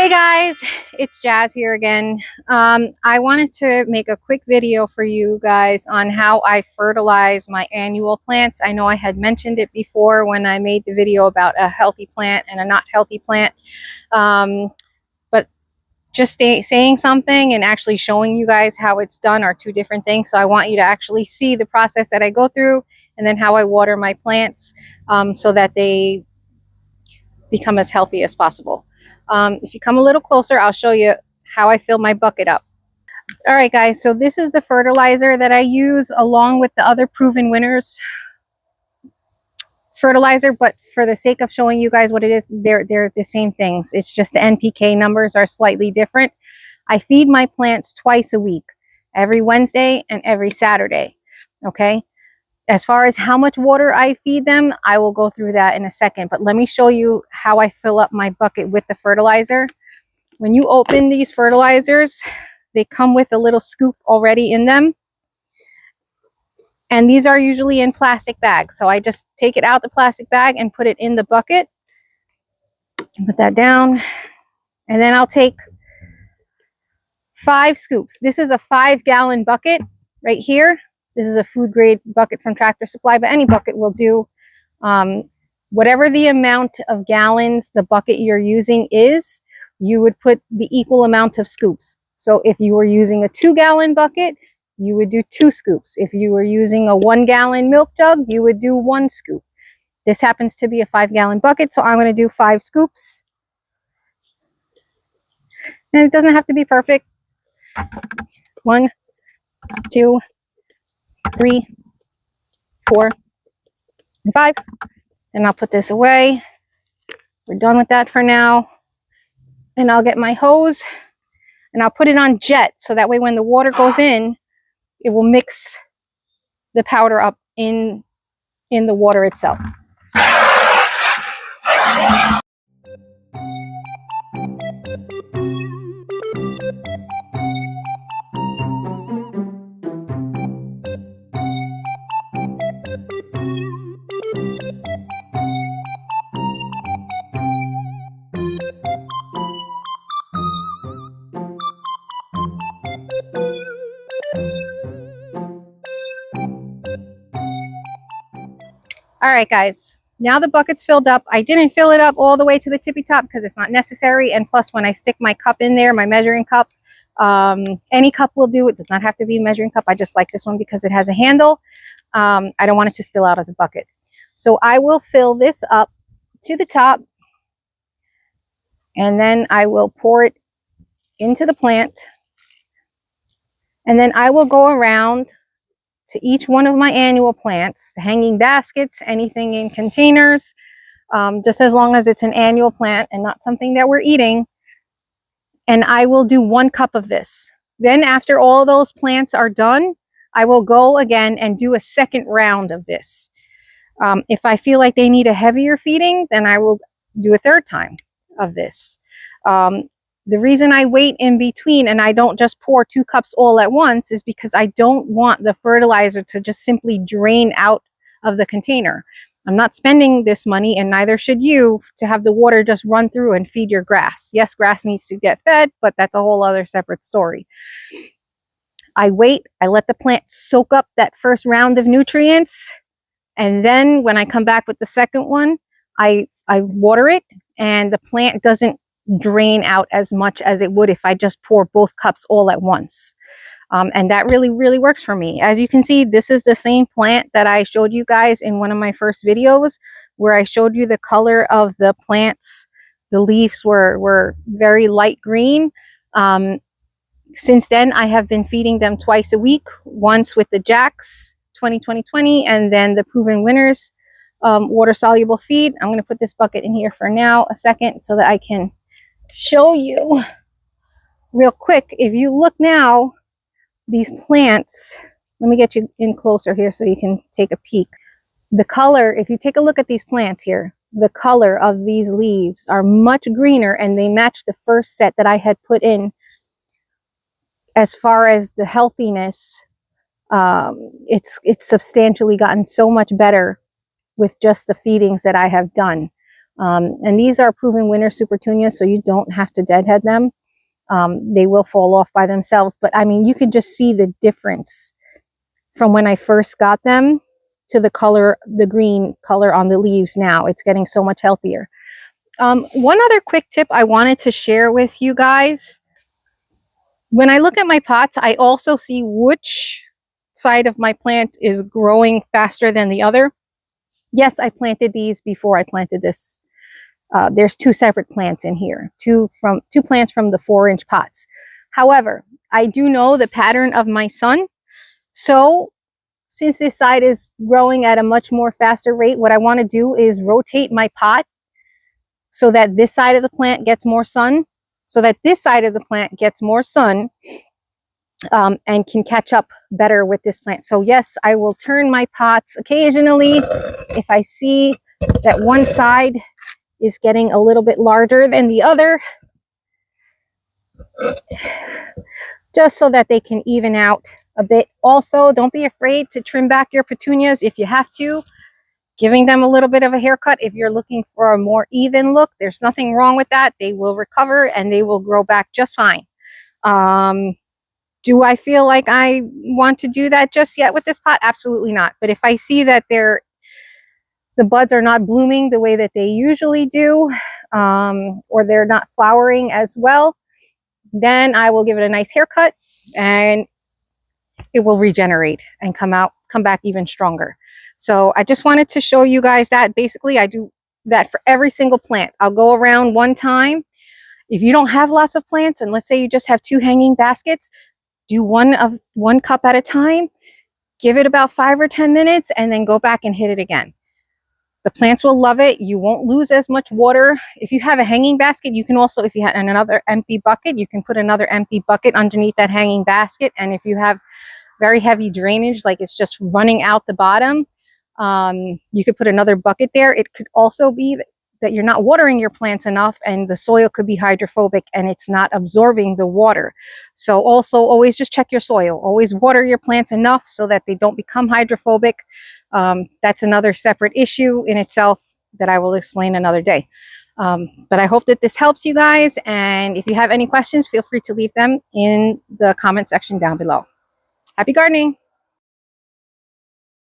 Hey guys, it's Jazz here again. I wanted to make a quick video for you guys on how I fertilize my annual plants. I know I had mentioned it before when I made the video about a healthy plant and a not healthy plant. But just saying something and actually showing you guys how it's done are two different things. So I want you to actually see the process that I go through and then how I water my plants so that they become as healthy as possible. If you come a little closer, I'll show you how I fill my bucket up. All right, guys, so this is the fertilizer that I use along with the other Proven Winners fertilizer, but for the sake of showing you guys what it is, they're the same things. It's just the NPK numbers are slightly different. I feed my plants twice a week, every Wednesday and every Saturday, okay? As far as how much water I feed them, I will go through that in a second. But let me show you how I fill up my bucket with the fertilizer. When you open these fertilizers, they come with a little scoop already in them. And these are usually in plastic bags. So I just take it out the plastic bag and put it in the bucket. Put that down. And then I'll take 5 scoops. This is a 5-gallon bucket right here. This is a food grade bucket from Tractor Supply, but any bucket will do. Whatever the amount of gallons the bucket you're using is, you would put the equal amount of scoops. So if you were using a 2-gallon bucket, you would do 2 scoops. If you were using a 1-gallon milk jug, you would do 1 scoop. This happens to be a 5-gallon bucket, so I'm going to do 5 scoops. And it doesn't have to be perfect. 1, 2, 3, 4, and 5. And I'll put this away. We're done with that for now. And I'll get my hose and I'll put it on jet so that way when the water goes in, it will mix the powder up in the water itself. All right, guys, now the bucket's filled up. I didn't fill it up all the way to the tippy top because it's not necessary. And plus, when I stick my cup in there, my measuring cup, any cup will do. It does not have to be a measuring cup. I just like this one because it has a handle. I don't want it to spill out of the bucket. So I will fill this up to the top. And then I will pour it into the plant. And then I will go around to each one of my annual plants, hanging baskets, anything in containers, just as long as it's an annual plant and not something that we're eating. And I will do 1 cup of this. Then after all those plants are done, I will go again and do a second round of this. If I feel like they need a heavier feeding, then I will do a 3rd time of this. The reason I wait in between and I don't just pour 2 cups all at once is because I don't want the fertilizer to just simply drain out of the container. I'm not spending this money, and neither should you, to have the water just run through and feed your grass. Yes, grass needs to get fed, but that's a whole other separate story. I wait, I let the plant soak up that first round of nutrients, and then when I come back with the second one, I water it, and the plant doesn't drain out as much as it would if I just pour both cups all at once. And that really works for me. As you can see, this is the same plant that I showed you guys in one of my first videos where I showed you the color of the plants. The leaves were very light green. Since then, I have been feeding them twice a week, once with the Jax 20-20-20 and then the Proven Winners water soluble feed. I'm going to put this bucket in here for now a second so that I can show you real quick. If you look now, these plants, let me get you in closer here so you can take a peek. The color, if you take a look at these plants here, the color of these leaves are much greener and they match the first set that I had put in. As far as the healthiness, it's substantially gotten so much better with just the feedings that I have done. And these are proven winter Supertunias, so you don't have to deadhead them. They will fall off by themselves. But I mean, you could just see the difference from when I first got them to the color, the green color on the leaves now. It's getting so much healthier. One other quick tip I wanted to share with you guys. When I look at my pots, I also see which side of my plant is growing faster than the other. Yes, I planted these before I planted this. There's two separate plants in here, two plants from the 4-inch pots. However, I do know the pattern of my sun. So since this side is growing at a much more faster rate, what I want to do is rotate my pot so that this side of the plant gets more sun, so that this side of the plant gets more sun, and can catch up better with this plant. So yes, I will turn my pots occasionally if I see that one side is getting a little bit larger than the other, just so that they can even out a bit. Also, don't be afraid to trim back your petunias if you have to, giving them a little bit of a haircut. If you're looking for a more even look, there's nothing wrong with that. They will recover and they will grow back just fine. Do I feel like I want to do that just yet with this pot? Absolutely not. But if I see that the buds are not blooming the way that they usually do, or they're not flowering as well, then I will give it a nice haircut and it will regenerate and come back even stronger. So I just wanted to show you guys that. Basically, I do that for every single plant. I'll go around one time. If you don't have lots of plants, and let's say you just have 2 hanging baskets, do one cup at a time, give it about 5 or 10 minutes, and then go back and hit it again. The plants will love it. You won't lose as much water. If you have a hanging basket, you can also, if you had another empty bucket, you can put another empty bucket underneath that hanging basket. And if you have very heavy drainage, like it's just running out the bottom, you could put another bucket there. It could also be that you're not watering your plants enough and the soil could be hydrophobic and it's not absorbing the water. So also always just check your soil. Always water your plants enough so that they don't become hydrophobic. That's another separate issue in itself that I will explain another day. But I hope that this helps you guys. And if you have any questions, feel free to leave them in the comment section down below. Happy gardening!